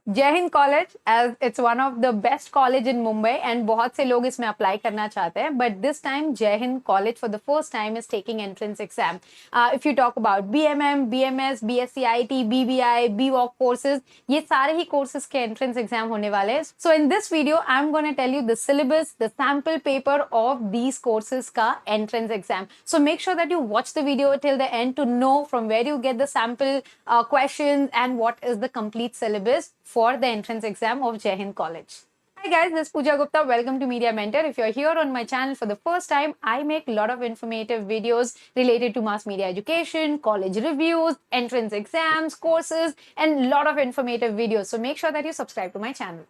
जय Hind college as it's one of the best college in Mumbai and बहुत से लोग इसमें अप्लाई करना चाहते हैं but this time Jai Hind college for the first time is taking entrance exam. If you talk about BMM, BMS, BSc IT, BBI, BWOC courses, ये सारे ही कोर्सेज के एंट्रेंस एग्जाम होने वाले हैं. So in this video I am gonna tell you the syllabus, the sample paper of these courses का entrance exam. So make sure that you watch the video till the end to know from where you get the sample questions and what is the complete syllabus for the entrance exam of Jai Hind College. Hi guys, this is Pooja Gupta. Welcome to Media Mentor. If you're here on my channel for the first time, I make a lot of informative videos related to mass media education, college reviews, entrance exams, courses, and a lot of informative videos. So make sure that you subscribe to my channel.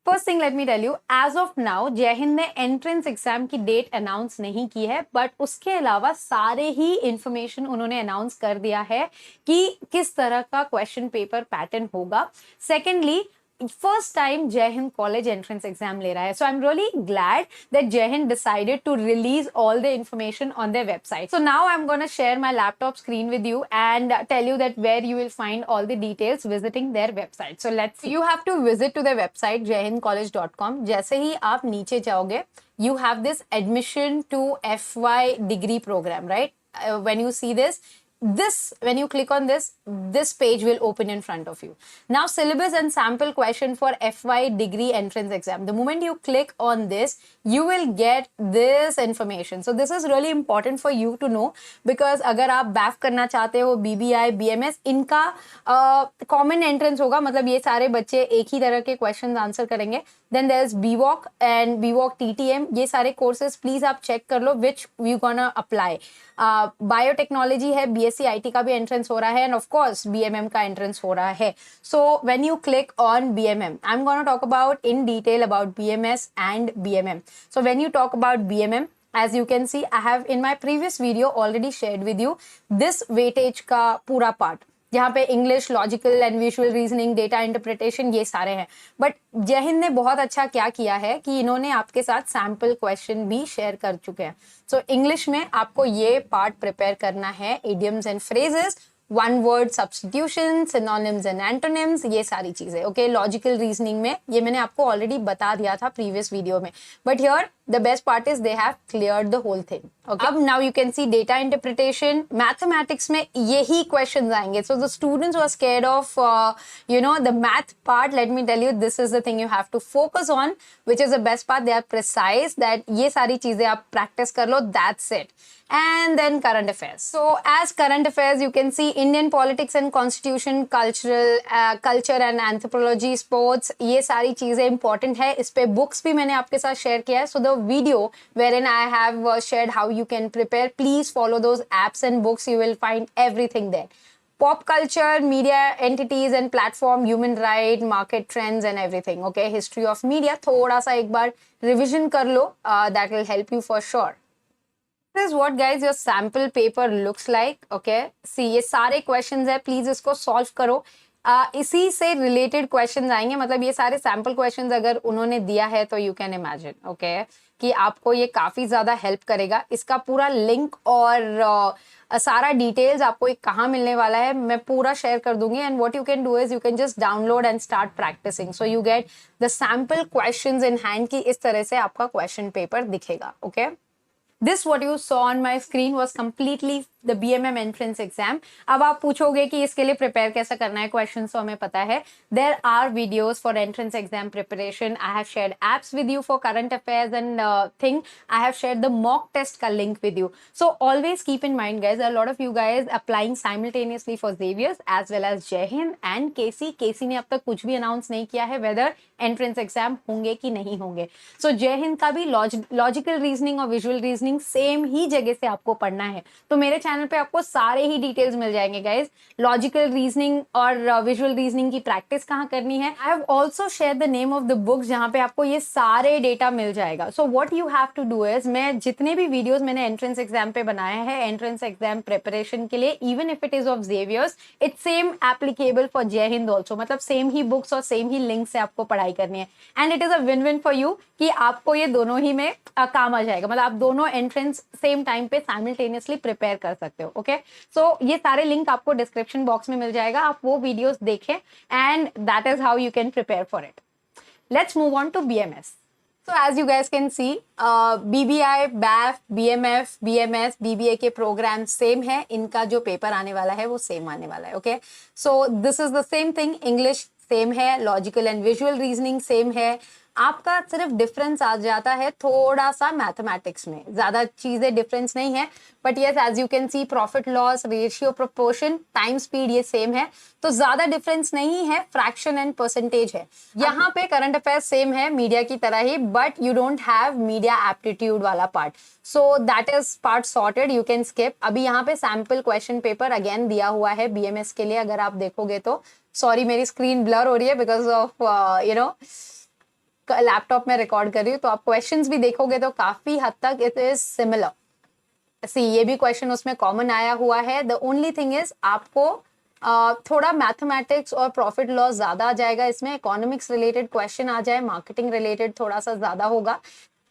First thing let me tell you, as of now Jai Hind ने entrance exam की date announce नहीं की है but उसके अलावा सारे ही information उन्होंने announce कर दिया है कि किस तरह का क्वेश्चन पेपर पैटर्न होगा. Secondly, first time Jai Hind college entrance exam ले रहा है. So I am really glad that Jai Hind decided to release all the information on their website. So now I am gonna share my laptop screen with you and tell you that where you will find all the details visiting their website. So let's, you have to visit to the website jahindcollege.com. जैसे ही आप नीचे जाओगे, you have this admission to FY degree program, right? When you see this, when you click on this page will open in front of you. Now syllabus and sample question for FY degree entrance exam. The moment you click on this, you will get this information. So this is really important for you to know because अगर आप BAF करना चाहते हो, BBI, BMS, इनका common entrance होगा, मतलब ये सारे बच्चे एक ही तरह के questions answer करेंगे. Then there is BWOC and BWOC TTM. ये सारे courses please आप check कर लो which you gonna apply. Biotechnology है, BSc IT का भी एंट्रेंस हो रहा है एंड ऑफ कोर्स BMM का एंट्रेंस हो रहा है. So when you click on BMM, I am gonna talk about in detail about BMS and BMM. So when you talk about BMM, as you can see, I have in my previous video already shared with you this weightage का पूरा part, जहाँ पे English, logical and visual reasoning, data interpretation, ये सारे हैं. But जय हिंद ने बहुत अच्छा क्या किया है कि इन्होंने आपके साथ सैम्पल क्वेश्चन भी शेयर कर चुके हैं. सो इंग्लिश में आपको ये पार्ट प्रिपेयर करना है, idioms and phrases, one word substitution, synonyms and antonyms, ये सारी चीजें. ओके, लॉजिकल रीजनिंग में ये मैंने आपको ऑलरेडी बता दिया था प्रीवियस वीडियो में, but here the best part is they have cleared the whole thing. Okay, अब now you can see data interpretation, mathematics में यही questions आएंगे. So the students who are scared of the math part, let me tell you, this is the thing you have to focus on, which is the best part. They are precise, that ये सारी चीजें आप practice कर लो, that's it. And then current affairs. So as current affairs, you can see Indian politics and constitution, culture and anthropology, sports, ये सारी चीजें important है. इस पे books भी मैंने आपके साथ share किया है. So the video wherein I have shared how you can prepare, please follow those apps and books. You will find everything there. Pop culture, media entities and platform, human right, market trends and everything. Okay, history of media, थोड़ा सा एक बार revision कर लो, that will help you for sure. This is what guys your sample paper looks like. Okay, see, ये सारे questions है, please इसको solve करो. इसी से रिलेटेड क्वेश्चंस आएंगे, मतलब ये सारे सैम्पल क्वेश्चंस अगर उन्होंने दिया है तो यू कैन इमेजिन ओके कि आपको ये काफ़ी ज़्यादा हेल्प करेगा. इसका पूरा लिंक और सारा डिटेल्स आपको एक कहाँ मिलने वाला है मैं पूरा शेयर कर दूंगी. And what you can do is you can just download and start practicing, so you get the sample questions in hand कि इस तरह से आपका क्वेश्चन पेपर दिखेगा. Okay, This what you saw on my screen was completely the BMM entrance exam. अब आप पूछोगे कि इसके लिए प्रिपेयर कैसे करना है, क्वेश्चन तो हमें पता है. There are videos for entrance exam preparation. I have shared apps with you for current affairs and thing. I have shared the mock test का link with you. So always keep in mind guys, a lot of you guys applying simultaneously for Xavier's as well as Jai Hind and KC. KC ने अब तक कुछ भी announce नहीं किया है whether entrance exam होंगे कि नहीं होंगे. So Jai Hind का भी लॉजिकल रीजनिंग और विजुअल रीजनिंग सेम ही जगह से आपको पढ़ना है. तो मेरे चैनल पे आपको सारे ही डिटेल्स मिल जाएंगे गाइज. लॉजिकल रीजनिंग और विजुअल रीजनिंग की प्रैक्टिस कहाँ करनी है. I have also share the name of the books जहाँ पे आपको ये सारे डेटा मिल जाएगा. So what you have to do is, मैं जितने भी वीडियोस मैंने एंट्रेंस एग्जाम पे बनाए हैं एंट्रेंस एग्जाम प्रिपरेशन के लिए, even if it is of Xavier's, it's same applicable for जय हिंद ऑल्सो. मतलब सेम ही बुक्स और सेम ही लिंक से आपको पढ़ाई करनी है. And it is a win win for you कि आपको ये दोनों ही में काम आ जाएगा. मतलब आप दोनों एंट्रेंस सेम टाइम पे साइमल्टेनियसली प्रिपेयर कर सकते हो. ओके, सो ये सारे लिंक आपको डिस्क्रिप्शन बॉक्स में मिल जाएगा, आप वो वीडियोस देखें and that is how you can prepare for it. Let's move on to BMS. So as you guys can see, BBI, BAF, BMF, BMS, BBA के प्रोग्राम सेम है, इनका जो पेपर आने वाला है वो सेम आने वाला है. Okay, so this is the same thing. English same है, logical and visual reasoning same है. आपका सिर्फ डिफरेंस आ जाता है थोड़ा सा मैथमेटिक्स में, ज्यादा चीजें डिफरेंस नहीं है. But yes, as you can see profit loss, ratio, proportion, time speed ये सेम है, तो ज्यादा डिफरेंस नहीं है. फ्रैक्शन एंड परसेंटेज है. यहाँ पे करंट अफेयर्स सेम है मीडिया की तरह ही, but you don't have media aptitude वाला part, so that is part sorted, you can skip. अभी यहाँ पे सैम्पल क्वेश्चन पेपर अगेन दिया हुआ है BMS के लिए, अगर आप देखोगे तो. सॉरी, मेरी स्क्रीन ब्लर हो रही है because of you know laptop में रिकॉर्ड कर रही हूँ, तो आप क्वेश्चंस भी देखोगे तो काफी हद तक इट इज सिमिलर. सी, ये भी क्वेश्चन उसमें कॉमन आया हुआ है. द ओनली थिंग इज आपको थोड़ा मैथमेटिक्स और प्रॉफिट लॉस ज्यादा आ जाएगा इसमें. इकोनॉमिक्स रिलेटेड क्वेश्चन आ जाए, मार्केटिंग रिलेटेड थोड़ा सा ज्यादा होगा.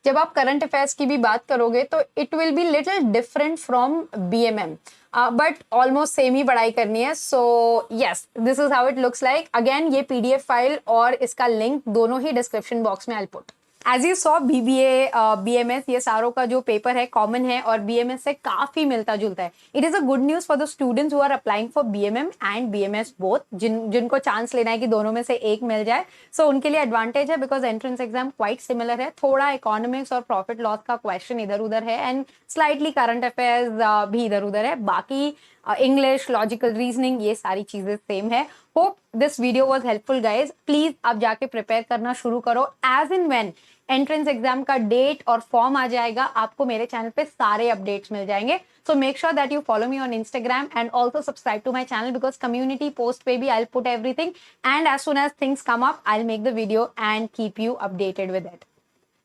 जब आप करंट अफेयर्स की भी बात करोगे तो it will be little different from BMM, but almost same ही पढ़ाई करनी है. So yes, this is how it looks like. Again ये PDF फाइल और इसका लिंक दोनों ही डिस्क्रिप्शन बॉक्स में I will put. As you saw, BBA, BMS ये सारों का जो पेपर है कॉमन है और BMS से काफी मिलता जुलता है. It is a good news for the students who are applying for BMM and BMS both, जिनको चांस लेना है कि दोनों में से एक मिल जाए. सो उनके लिए एडवांटेज है because entrance exam quite similar है. थोड़ा इकोनॉमिक्स और प्रॉफिट लॉस का क्वेश्चन इधर उधर है एंड स्लाइटली करंट अफेयर्स भी इधर उधर है. बाकी इंग्लिश, लॉजिकल रीजनिंग ये सारी चीजें सेम है. Hope this video was helpful guys. Please आप जाके प्रिपेयर करना शुरू करो. As in when entrance exam का डेट और फॉर्म आ जाएगा, आपको मेरे चैनल पे सारे अपडेट्स मिल जाएंगे. So make sure that you follow me on Instagram and also subscribe to my channel because community post पे भी I will put everything and as soon as things come up I will make the video and keep you updated with it.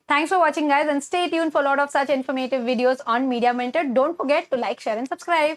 Thanks for watching guys and stay tuned for a lot of such informative videos on Media Mentor. Don't forget to like, share and subscribe.